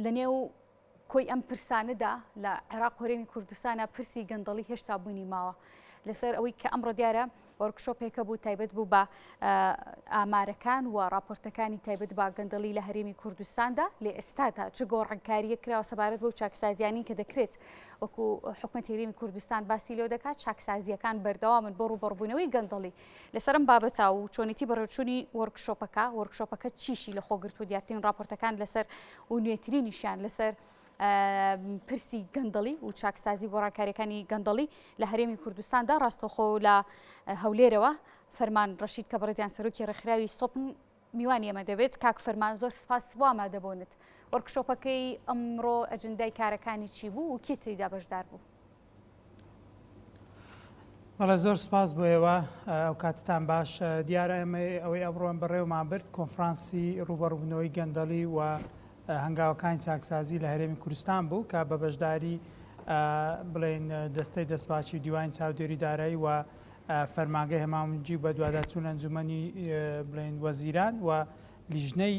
لە نێو کۆی ئەم پرسانەدا لە عێراق و هەرێمی کوردستانە پرسی گەندەڵی هێشتا بوونی ماوە لەسەر ئەوەی کە ئەمڕۆ دیارە وەرکشۆپێکە بوو تایبەت بوو بە ئامارەکان و راپۆرتەکانی تایبەت با گەندەڵی لە هەرێمی کوردستاندا لێ ئێستادا چ گۆڕانکاریە کراوە سەبارەت بەو چاکسازیانی کە دەکرێت وەکو حکومەتی هەرێمی کوردستان باسی لێو دەکات چاکسازیەکان بەردەوامن بۆ ڕوبەڕبوونەوەی گەندەڵی لەسەرم بابەتا و چۆنیتی بەڕێوەچوونی وەرکشۆپەکە چیشی لە خۆگرت و دیارترین راپۆرتەکان لەسەر و نوێترینیشیان لەسەر پرسی گەندەڵی و چاکسازی گۆڕانکاریەکانی گەندەڵی لە هەرێمی کوردستاندا ڕاستەوخۆ لە هەولێرەوە فەرمان ڕەشید کە بەڕێزیان سەرۆکی ڕێکخراوی ستۆپن میوانی ئێمە دەبێت کاک فەرمان زۆر سپاس بۆ ئامادەبوونت وەرکشۆپەکەی ئەمڕۆ ئەجندای کارەکانی چی بوو و کێ تێیدا بەشدار بوو؟ بەڵێ زۆر سپاس بۆ ئێوە ئەو کاتتان باش دیارە ئێمە ئەوەی ئەمڕۆم بەڕێوەمان برد کۆنفرانسی ڕوبەڕبوونەوەی گەندەڵی و هەنگاوەکانی چاکسازی لە هەرێمی کوردستان بوو کە بە بەشداری بڵێن دەستەی دەستپاچی و دیوانی چاودێری دارایی و فەرمانگەی هەمامجی بە دوواداچوون ئەنجومەنی بڵێن وەزیران و لیژنەی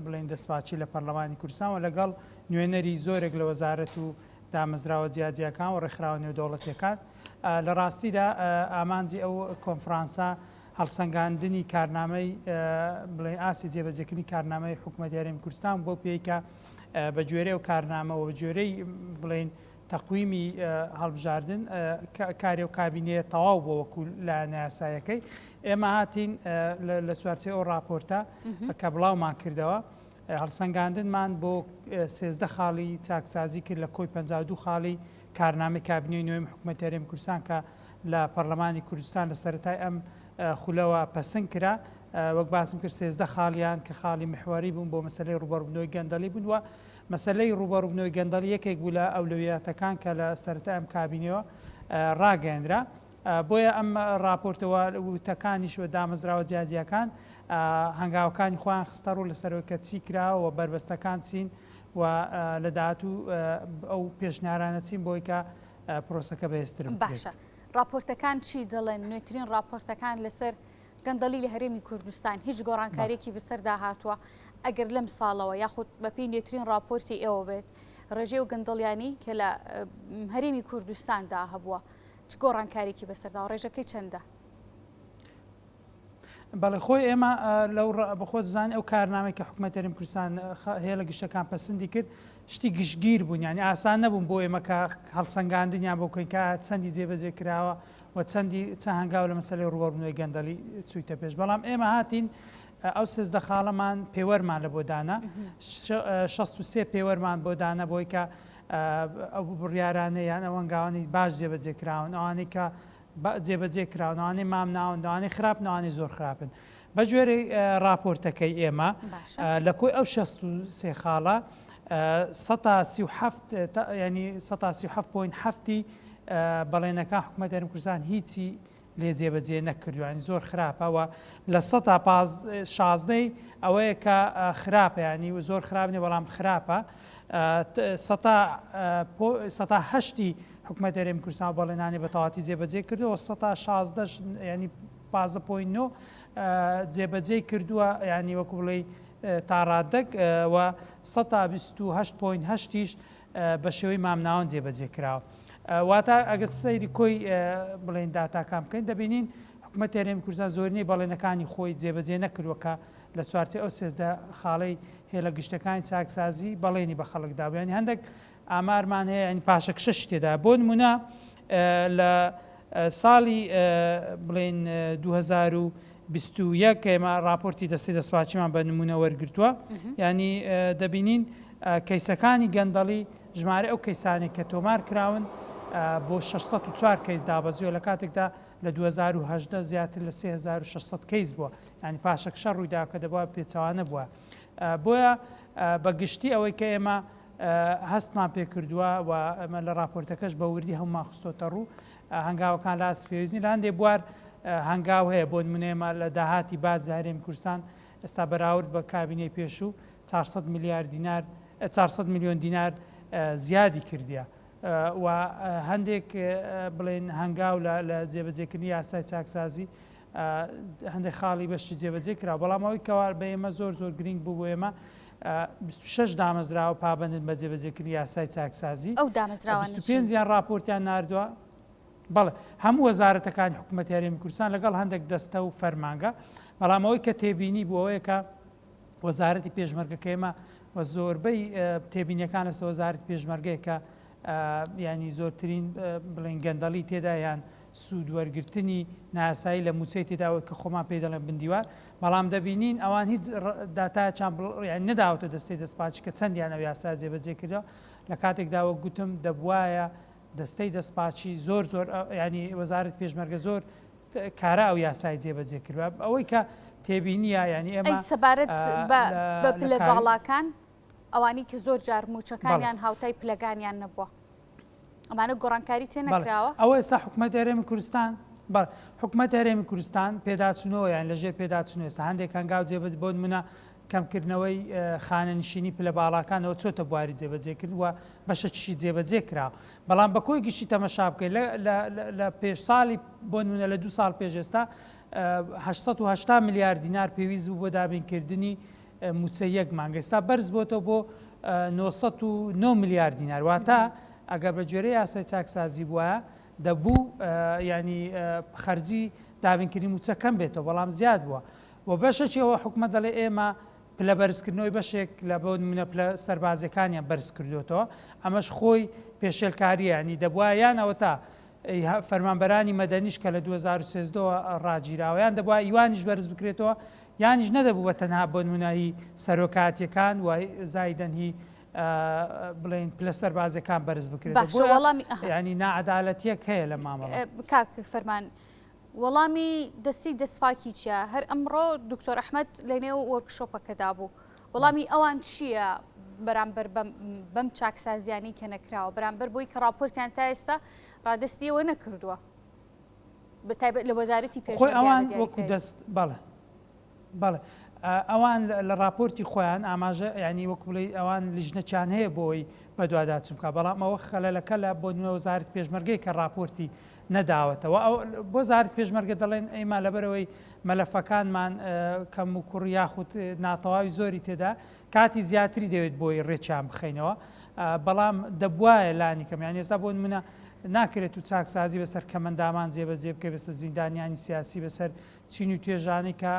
بڵێن دەستپاچی لە پەرلەمانی کوردستان و لەگەڵ نوێنەری زۆرێک لە وەزارەت و دامەزراوە جیاجیەکان و ڕێکخراوە نێودەوڵەتیەکان لە ڕاستیدا ئامانجی ئەو کۆنفرانسە هەڵسەنگاندنی کارنامەی بڵێن ئاسی جێبەجێکردنی کارنامەی حکوومەتی هەرێمی کوردستان بۆ پێیکە بە گوێرەی و کارنامە و بە گوێرەی بڵێن تەقویمی هەڵبژاردن کاری و کابینەیە تەواو بۆ وەکو لایەنە یاساییەکەی ئێمە هاتین لە چوارچێ ئەو راپۆرتە کە بڵاومان کردەوە هەڵسەنگاندنمان بۆ 13 خاڵی چاکسازی کرد لە کۆی 52 خاڵی کارنامەی کابینەی نوێی حکوومەتی هەرێمی کوردستان کە لە پەرلەمانی کوردستان لە سەرەتای ئەم خولەوە پەسەند کرا وەک باسم کرد 13 خاڵیان کە خاڵی محوەری بوون بۆ مەسلەی ڕوبەڕبوونەوەی گەندەڵی بوون و مەسلەی ڕوبەڕبوونەوەی گەندەڵی یەکێک بوو لە ئەولویاتەکان کە لە سەرەتای ئەم کابینەوە ڕاگەیەندرا بۆیە ئەم راپۆرتەوە وتەکانیش و دامەزراوە جیاجیەکان هەنگاوەکانی خۆیان خستە ڕوو لەسەرەوەی کە چی کراوە و بربەستەکان چین و لە داهاتوو ئەو پێشنیارانە چین بۆی کە پرۆسەکە بەهێزترن باشە راپۆرتەکان چی دەڵێن نوێترین راپۆرتەکان لەسەر گەندەڵی لە هەرێمی کوردستان هیچ گۆڕانکاریەکی بەسەردا هاتووە ئەگەر لەم ساڵەوە یاخود بەپێی نوێترین راپۆرتی ئێوە بێت ڕێژەی و گەندەڵیانی کە لە هەرێمی کوردستاندا هەبووە چ گۆڕانکاریەکی بەسەردا و ڕێژەکەی چەندە؟ بەڵێ خۆی ئێمە لەو بەخۆت زانانی ئەو کارنامەی کە حکوومەتی هەرێمی کوردستان هێڵە گشتەکان پەسەندی کرد شتی گشتگیر بوون ینی ئاسان نەبوون بۆ ئێمە کە هەڵسەنگاندنیان بۆ کۆین کە چەندی جێبەجێ کراوە و چەندی چەند هەنگاو لە مەسەلەی ڕوبەڕبوونەوەی گەندەڵی چوویتە پێش بەڵام ئێمە هاتین ئەو 13 خاڵەمان پێوەرمان لە بۆ دانا 63 پێوەرمان بۆ دانا بۆی کە ئەو بڕیارانە یان ئەو هەنگاوانی باش جێبەجێ کراون ئەوانەی کە جێبەجێ کراونەوەی مام ناوەندەوانی خراپ ناوانی زۆر خراپن بە گوێرەی راپۆرتەکەی ئێمە لە کۆی ئەو 63 خاڵە 137 ینی 137.7 بەڵێنەکە حکوومەتی هەرێمی کوردستان هیچی لێ جێبەجێ نەکردووانی زۆر خراپەوە لە 16 ئەوەیە کە خراپە ینی زۆر خراپ نیە بەڵام خراپە 108 حکوومەتی هەرێمی کوردستان بەڵێنانی بە تەواوەتی جێبەجێ کردووە 116 ینی 15.9 جێبەجێ کردووە ینی وەکو بڵێ تا ڕادەک و 128.8 بە شێوەی مامناوەند جێبەجێ کراوە واتە ئەگە سەیری کۆی بڵێن داتاکان بکەین دەبینین حکوومەتی هەرێمی کوردستان زۆرینەی بەڵێنەکانی خۆی جێبەجێ نەکردووە کە لە چوارچێ ئەو 13 خاڵەی هێلە گشتەکانی چاکسازی بەڵێنی بە خەڵکدا بوو ینی هەندێک ئامارمان هەیە ینی پاشەکشە شتێدا بۆ نمونە لە ساڵی بڵێن 2021 ئێمە راپۆرتی دەستەی دەستپاچیمان بە نمونە وەرگرتووە ینی دەبینین کەیسەکانی گەندەڵی ژمارە ئەو کەیسانی کە تۆمار کراون بۆ 604 کەیس دابەزیوە لە کاتێکدا لە 2018 زیاتر لە 3600 کەیس بووە ینی پاشەکشە ڕوویدا کە دەبووە پێچەوانە بووە بۆیە بەگشتی ئەوەی کە ئێمە هەستمان پێ کردووە و ئەمە لە راپۆرتەکەش بە وردی هەمومان خستۆتە ڕوو هەنگاوەکان لاس پێویستنی لە هەندێک بوار هەنگاو هەیە بۆ نمونەیەمە لە داهاتی باز هەرێمی کوردستان ئێستا بەراورد بە کابینەی پێشوو 400 میلیارد دینار 400 میلیۆن دینار زیادی کردیە و هەندێک بڵێن هەنگاو لە جێبەجێکردنی یاسای چاکسازی هەندێک خاڵی بەشتی جێبەجێ کرا بەڵام ئەوەی کەوا بە ئێمە زۆر گرنگ بوو بۆ ئێمە 26 دامەزراوە پابەندن بە جێبەجێکردنی یاسای چاکسازی ئەو دامەزراوانە 25 راپۆرتیان ناردووە بەڵێ هەموو وەزارەتەکانی حکوومەتی هەرێمی کوردستان لەگەڵ هەندێک دەستە و فەرمانگە بەڵام ئەوەی کە تێبینی بووەوەیە کە وەزارەتی پێشمەرگەکە ئێمە و زۆربەی تێبینیەکان لەسەر وەزارەتی پێشمەرگەیە کە ینی زۆرترین بڵێن گەندەڵی تێدا یان سوود وەرگرتنی ناسایی لە موچەی تێداوە کە خۆمان پێ دەڵێن بندیوار بەڵام دەبینین ئەوان هیچ داتایان نەداوەتە دەستەی دەستپاچ کە چەندیانە یاسا جێبەجێ کردەوە لە کاتێکداوە گوتم دەبواە دەستەی دەستپاچی زۆر ینی وەزارەت پێشمەرگە زۆر کارا ئەو یاسای جێبەجێ کردوە ئەوەی کە تێبینیە ینی ئێمە سەبارەت بە پلە باڵاکان ئەوانی کە زۆر جار موچەکانیان هاوتای پلەکانیان نەبووە ئەمانە گۆڕانکاری تێ نەکراوە ئەوە ئێستا حکوومەتی هەرێمی کوردستان حکوومەتی هەرێمی کوردستان پێداچوونەوە یان لەژێر پێداچوون ئێستا هەندێک هەنگاو جێبەجێ بۆ نمونە کەمکردنەوەی خانەنشینی پلە باڵاکانەوە چۆتە بواری جێبەجێکرد وە بەشە چی جێبەجێ کراوە بەڵام بە کۆی گشتی تەمەشا بکەیت لە پێش ساڵی بۆ نمونە لە 2 ساڵ پێش ئێستا 880 میلیارد دینار پێویست بوو بۆ دابینکردنی موچە یەک مانگە ئێستا بەرز بۆتەوە بۆ 909 میلیارد دینار واتە ئەگەر بە گوێرەی یاسای چاکسازی بووە دەبوو ینی خەرجی دابینکردنی موچە کەم بێتەوە بەڵام زیاد بووە و بەشێکەوە حکوومەت دەڵێ ئێمە پلە بەرزکردنەوەی بەشێک لە بۆ منە پلە سەربازەکانیان بەرز کردوێتەوە ئەمەش خۆی پێشێلکاریانی دەبووە یانەوە تا فەرمانبەرانی مەدەنیش کە لە 2013 ڕاگیراوەیان دەبووە ئیوانیش بەرز بکرێتەوە یانیش نەدەبوو بە تەنها بۆ نمونایی سەرۆکاتیەکان و زایدەنهی بڵێن پلە سەربازەکان بەرز بکرێت ینی نائەدالەتیەک هەیە لە مامەڵە کاک فەرمان وەڵامی دەستی دەستپاکی چیە هەر ئەمڕۆ دکتۆر ئەحمەد لە نێو وەرکشۆپەکەدا بوو وەڵامی ئەوان چییە بەرامبەر بەم چاکسازیانی کە نەکراوە بەرامبەر بۆی کە راپۆرتیان تا ئێستا ڕادەستیەوە نەکردووە بەتایبەت لە وەزارەتی پێشەوە ئەوان وەکو دەست بەڵێ ئەوان لە راپۆرتی خۆیان ئاماژە ینی وەکو بڵێ ئەوان لیژنەچیان هەیە بۆی بە دوواداچووکە بەڵام ئەوە خەلەلەکە لە بۆ نوێ وەزارەتی پێشمەرگەی کە راپۆرتی نەداوەتەوە ئەو بۆ وەزارەتی پێشمەرگە دەڵێن ئەیما لەبەرەوەی مەلەفەکانمان کەم و کوڕ یاخود ناتەواوی زۆری تێدا کاتی زیاتری دەوێت بۆی ڕێچیان بخەینەوە بەڵام دەبواە لانی کەم یان ئێستا بۆ نمونە ناکرێت و چاکسازی بەسەر کەمەندامان جێبەجێ بکە بەسەر زیندانیانی سیاسی بەسەر چین و توێژانی کە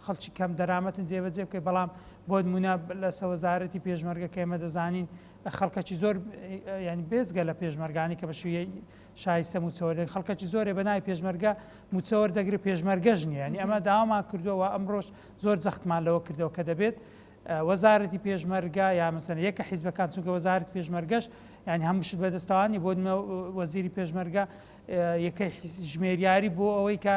خەڵکی کەم دەرامەتن جێبەجێ بکەی بەڵام بۆ نمونە لە وەزارەتی پێشمەرگە کە ئێمە دەزانین خەڵکەکی زۆر ینی بێجگە لە پێشمەرگانی کە بە شوویە شایستە موچەوەر خەڵکەکی زۆرێ بەناوی پێشمەرگە موچەوەر دەگرێت پێشمەرگەژ نیە ینی ئەمە داوامان کردووە ئەمڕۆژ زۆر جەختمان لەوە کردەوە کە دەبێت وەزارەتی پێشمەرگە یا مەسەن یەکە حیزبەکان چونکە وەزارەتی پێشمەرگەش ینی هەمووشت بەدەستەوانی بۆ وەزیری پێشمەرگە یەکەی ژمێریاری بۆ ئەوەی کە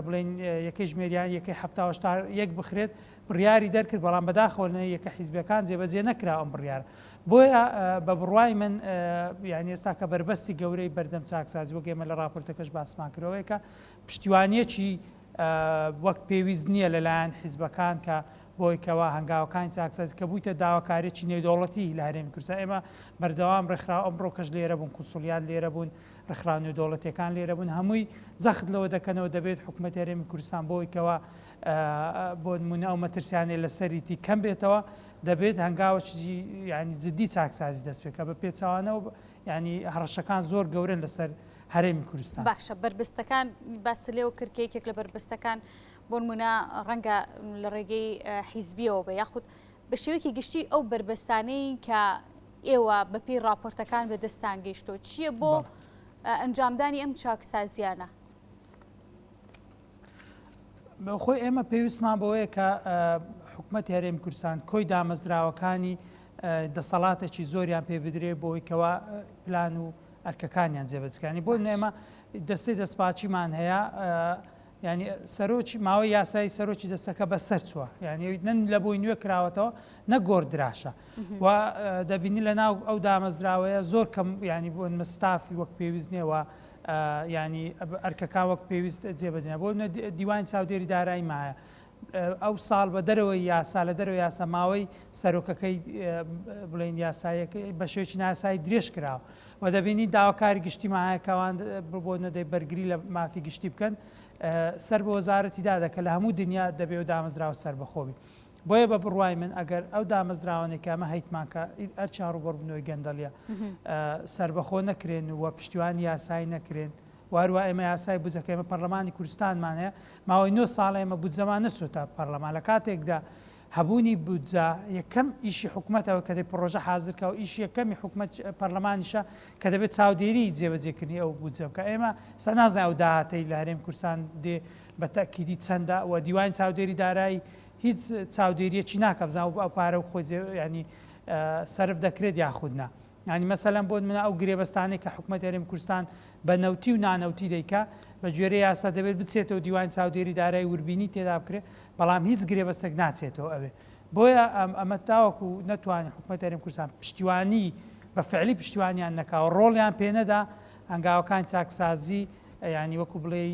بڵێن یەکەی ژمێریان یەکەی هەفتاهشتا یەک بخرێت بڕیاری دەرکرد بەڵام بەداخەوە یەکە حیزبەکان جێبەجێ نەکرا ئەم بڕیارە بۆیە بە بڕوای من یعنی ئێستا کە بربەستی گەورەی بەردەم چاکسازی وەک ئێمە لە راپۆرتەکەش باسمان کردەوەی کە پشتیوانیەکی وەک پێویست نییە لەلایەن حیزبەکان کە بۆی کەوا هەنگاوەکانی چاکسازی کە بوویتە داواکاریی نێودەوڵەتی لە هەرێمی کوردستان ئێمە بەردەوام ڕێکخرا ئەمڕۆ کەش لێرە بوون کوسولیات لێرە بوون ڕێکخرا نێودەوڵەتیەکان لێرە بوون هەمووی جەخت لەوە دەکەنەوە دەبێت حکوومەتی هەرێمی کوردستان بۆی کەوا بۆ نمونە ئەو مەترسیانەی لەسەریتی کەم بێتەوە دەبێت هەنگاوەکی ینی جددی چاکسازی دەست پێکە بە پێچوانەوە ینی هەڕەشەکان زۆر گەورن لەسەر هەرێمی کوردستان باشە بربستەکان باس لێەوە کردکەیەکێک لە بربستەکان بۆ نمونە ڕەنگە لە ڕێگەی حیزبیەوە بە یاخود بە شێوەیەکی گشتی ئەو بربەستانەی کە ئێوە بەپێی راپۆرتەکان بەدەستان گەیشتۆ چییە بۆ ئەنجامدانی ئەم چاکسازیانە خۆی ئێمە پێویستمان بەوەیە کە حکوومەتی هەرێمی کوردستان کۆی دامەزراوەکانی دەسەڵاتێکی زۆریان پێ بدرێ بۆی کەوا پلان و ئەرکەکانیان جێبەجەکانی بۆ نێمە دەستەی دەستپاچیمان هەیە ینی سەرۆکی ماوەی یاسایی سەرۆکی دەستەکە بەسەر چووە ینی نەن لە بۆی نوێ کراوەتەوە نەگۆڕدراشە و دەبینی لە ناو ئەو دامەزراوەیە زۆر کەم ینی بۆ مەستافی وەک پێویست نییەوە ینی ئەرکەکان وەک پێویست جێبەجێ بۆ دیوانی چاودێری دارایی مایە ئەو ساڵ بە دەرەوەی یاسا لە دەرەوەی یاسا ماوەی سەرۆکەکەی بڵێن یاسایەکەی بە شێوکی ناسایی درێژ کراوە و دەبینی داواکاری گشتی ماهەکەوان بۆ نەدەی بەرگری لە مافی گشتی بکەن سەر بە وەزارەتی دادەکە لە هەموو دنیا دەبێ و دامەزراوە سەر بەخۆبی بۆیە بە بڕوای من ئەگەر ئەو دامەزراوانێک ئەمە هەیتمانکە ئەرچار و بەڕبوونەوەی گەندەڵیە سربەخۆ نەکرێن و پشتیوانی یاسایی نەکرێن واروە ئێمە یاسای بودجەکە ئێمە پەرلەمانی کوردستانمان هەیە ماوەی 9 ساڵ ئێمە بودجەمان نەچۆتە پەرلەمان لە کاتێکدا هەبوونی بودجە یەکەم ئیشی حکوومەتەوە کە دەی پرۆژە حازرکە و ئیشی یەکەمی حکوومەت پەرلەمانیشە کە دەبێت چاودێری جێبەجێکردنی ئەو بودجە بکە ئێمە سە نازانین ئەو داهاتەی لە هەرێمی کوردستان دێ بە تەکیدی چەندە و دیوانی چاودێری دارایی هیچ چاودێریەکی ناکە بزان ئەو پارە و خۆی ینی سرف دەکرێت یاخودنا ینی مەسەلەن بۆ منە ئەو گرێبەستانەی کە حکوومەت هەرێمی کوردستان بە نەوتی و نانەوتی دەیکا بە گوێرە یاسا دەبێت بچێتەوە دیوانی چاودێری دارایی وربینی تێدا بکرێت بەڵام هیچ گرێبەستێک ناچێتەوە ئەوێ بۆیە ئەمە تاوەکو نەتوانێت حکوومەت هەرێمی کوردستان پشتیوانی بە فعلی پشتیوانیان نەکاوە ڕۆڵیان پێنەدا هەنگاوەکان چاکسازی ینی وەکو بڵێ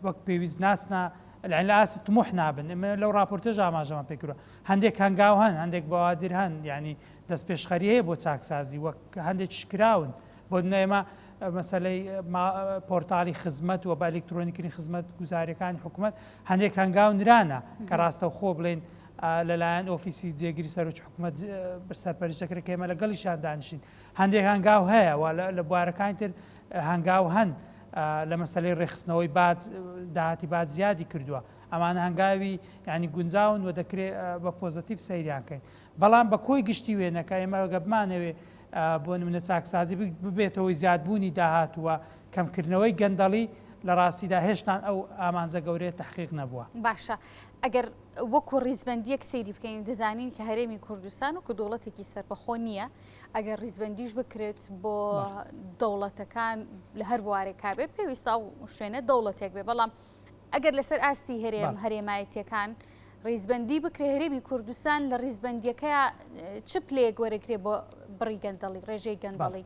وەک پێویست ناسنا لە ئاسی طموح نابن لەو راپۆرتێژ ئاماژەمان پێکردووە هەندێک هەنگاو هەن هەندێک بەوادر هەن ینی دەست پێشخەری هەیە بۆ چاکسازی وەک هەندێک شکراون بۆ ئێمە مەسەلەی پۆرتالی خزمەت و بە ئەلکترۆنیکردنی خزمەت گوزاریەکانی حکوومەت هەندێک هەنگاو نرانە کە ڕاستە خۆ بڵێن لەلایەن ئۆفیسی جێگیری سەرۆکی حکوومەت سەرپەرشت دەکرێت کە ئێمە لەگەڵیشان دانیشین هەندێک هەنگاو هەیە لە بوارەکانی تر هەنگاو هەن لە مەسلەی ڕێخستنەوەی داهاتی باد زیادی کردووە ئەمانە هەنگاوی ینی گونجاون و دەکرێت بە پۆزتیف سەیریانکەین بەڵام بە کۆی گشتی وێنەکە ئێمە گەبمانەوێ بۆ نمونە چاکسازی ببێتەوەی زیادبوونی داهاتووە کەمکردنەوەی گەندەڵی لە ڕاستیدا هێشتان ئەو ئامانجە گەورەیە تحقیق نەبووە باشە ئەگەر وەکو ڕیزبەندیەک سەیری بکەین دەزانین کە هەرێمی کوردستان و کە دەوڵەتێکی سەربەخۆ نییە ئەگەر ڕیزبەندیش بکرێت بۆ دەوڵەتەکان لە هەر بوارێک کابێ پێویستە و شوێنە دەوڵەتێک بێ بەڵام ئەگەر لەسەر ئاستی هەرێمایەتیەکان ڕیزبەندی بکرێ هەرێمی کوردستان لە ڕیزبەندیەکەیە چ پلەیەک وەرەگرێ بۆ بڕی گەندەڵی ڕێژەی گەندەڵی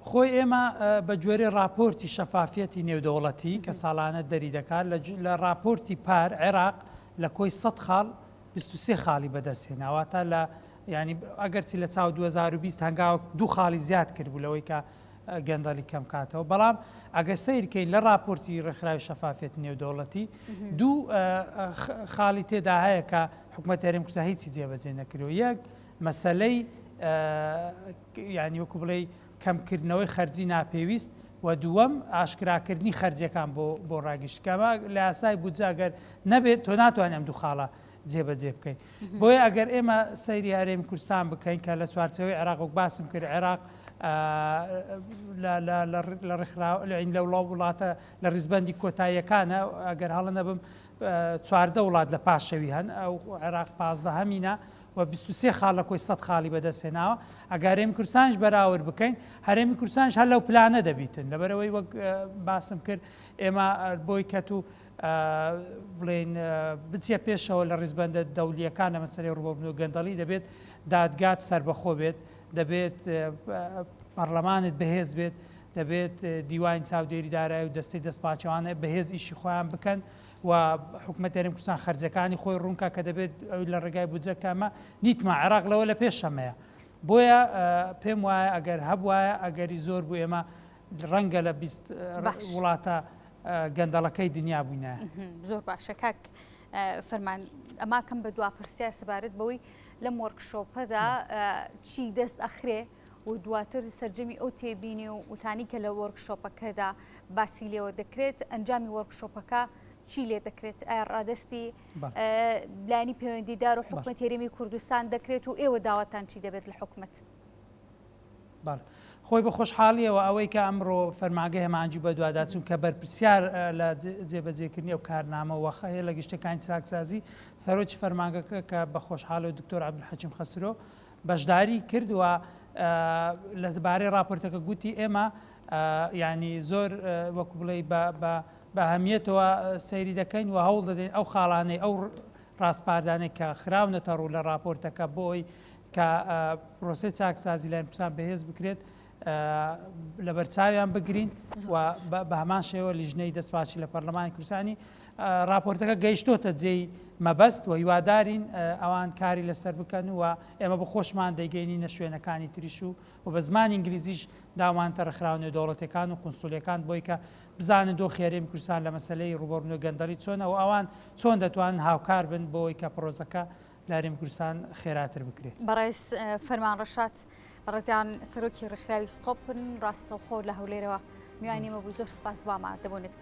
خۆی ئێمە بە گوێرەی راپۆرتی شەفافەتی نێودەوڵەتی کە ساڵانە دەری دەکات لە راپۆرتی پار عێراق لە کۆی 100 خاڵ 23 خاڵی بەدەستهێناواتە لە ینی ئەگەرچی لە چاو 2020 هەنگاوە 2 خاڵی زیاد کردبوو لەوەی کە گەندەڵی کەم کاتەوە بەڵام ئەگە سیرکەین لە راپۆرتی ڕێکخراوی شەفافەتی نێودەوڵەتی 2 خاڵی تێدا هەیە کە حکوومەت هەرێمی کوردستان هیچی جێبەجێ نەکردووە یەک مەسەلەی ینی وەکو بڵێ کەمکردنەوەی خەرجی ناپێویست و دووەم ئاشکراکردنی خەرجەکان بۆ ڕاگەشتکەمە لە یاسای بودجەگەر نەبێت تۆ ناتوانێت ئەم 2 خاڵە جێبەجێ بکەین بۆیە ئەگەر ئێمە سەیری هەرێمی کوردستان بکەین کە لە چوارچەوەی عێراق و باسم کرد عێراق لە وڵاتە لە ڕیزبەندی کۆتاییەکانە ئەگەر هەڵە نەبم 14 وڵات لە پاشەوی هەن ئەو عێراق 15 هەمینە و 23 خاڵ لە کۆی 100 خاڵی بەدەستێناوە ئەگەر هەرێمی کوردستانش بەراورد بکەین هەرێمی کوردستانش هەر لەو پلانە دەبیتن لەبەرەوەی وەک باسم کرد ئێمە بۆی کەت و بڵێن بچیە پێشەوە لە ڕیزبەندە دەولیەکان لە مەسەلەی ڕووبەبوون و گەندەڵی دەبێت دادگات سربەخۆ بێت دەبێت پەرلەمانت بەهێز بێت دەبێت دیوانی چاودێری دارایی و دەستەی دەستپاچەوانە بەهێز ئیشی خۆیان بکەن و حکوومەت هەرێمی کوردستان خەرجەکانی خۆی ڕوونکە کە دەبێت لە ڕێگای بودجەکەمە نیتمە عێراق لەوە لە پێشەمەیە بۆیە پێم وایە ئەگەر هەبوایە ئەگەری زۆر بوو ئێمە ڕەنگە لە 20 وڵاتە گەندەڵەکەی دنیا بووینە زۆر باشە کاک فەرمان ئەما کەم بە دوا پرسیار سەبارەت بەوەی لەم وەرکشۆپەدا چی دەست ئەخرێ و دواتر سەرجەمی ئەو تێبینی و وتانی کە لە وەرکشۆپەکەدا باسی لێوە دەکرێت ئەنجامی وەرکشۆپەکە چی لێ دەکرێت ئایا ڕادستی لانی پەیوەندیدار و حکوومەت هەرێمی کوردستان دەکرێت و ئێوە داواتان چی دەبێت لە حکوومەت خۆی بە خۆشحاڵیەوە ئەوەی کە ئەمڕۆ فەرماگە هێمانجی بە دوواداچوون کە بەرپرسیار لە جێبەجێکردنی ئەو کارنامە وەخەیە لە گشتەکانی چاکسازی سەرۆکی فەرماگەکە کە بە خۆشحاڵی دکتۆر عەبدولحەکیم خەسرۆ بەشداری کردووە لەبارەی راپۆرتەکە گوتی ئێمە ینی زۆر وەکو بڵێ بە ئەهەمیەتەوە سەیری دەکەین و هەوڵ دەدەین ئەو خاڵانەی ئەو ڕاستپاردانێک کە خراونەتە ڕوو لە راپۆرتەکە بۆی کە پرۆسەی چاکسازی لای کوردستان بەهێز بکرێت لە بەرچاویان بگرین و بە هەمان شێوە لیژنەی دەستپاچی لە پەرلەمانی کوردستانی راپۆرتەکە گەیشتۆتە جێی مەبەست و هیوادارین ئەوان کاری لەسەر بکەن و ئێمە بە خۆشمان دەیگەینی نە شوێنەکانی تریش و بە زمانی ئینگلیزیش داوان تەرەخراونێ دەوڵەتەکان و قونسوڵیەکان بۆی کە بزانن دۆ خێرێمی کوردستان لە مەسلەی ڕوبەڕوونی گەندەڵی چۆنە و ئەوان چۆن دەتوانن هاوکار بن بۆی کە پرۆزەکە لە هەرێمی کوردستان خێراتر بکرێت. بەڕێز فەرمان ڕەشاد بەڕێزیان سەرۆکی ڕێکخراوی ستۆپن ڕاستەوخۆ لە هەولێرەوە میوانیمە بوو زۆر سپاس باما دەبوونێت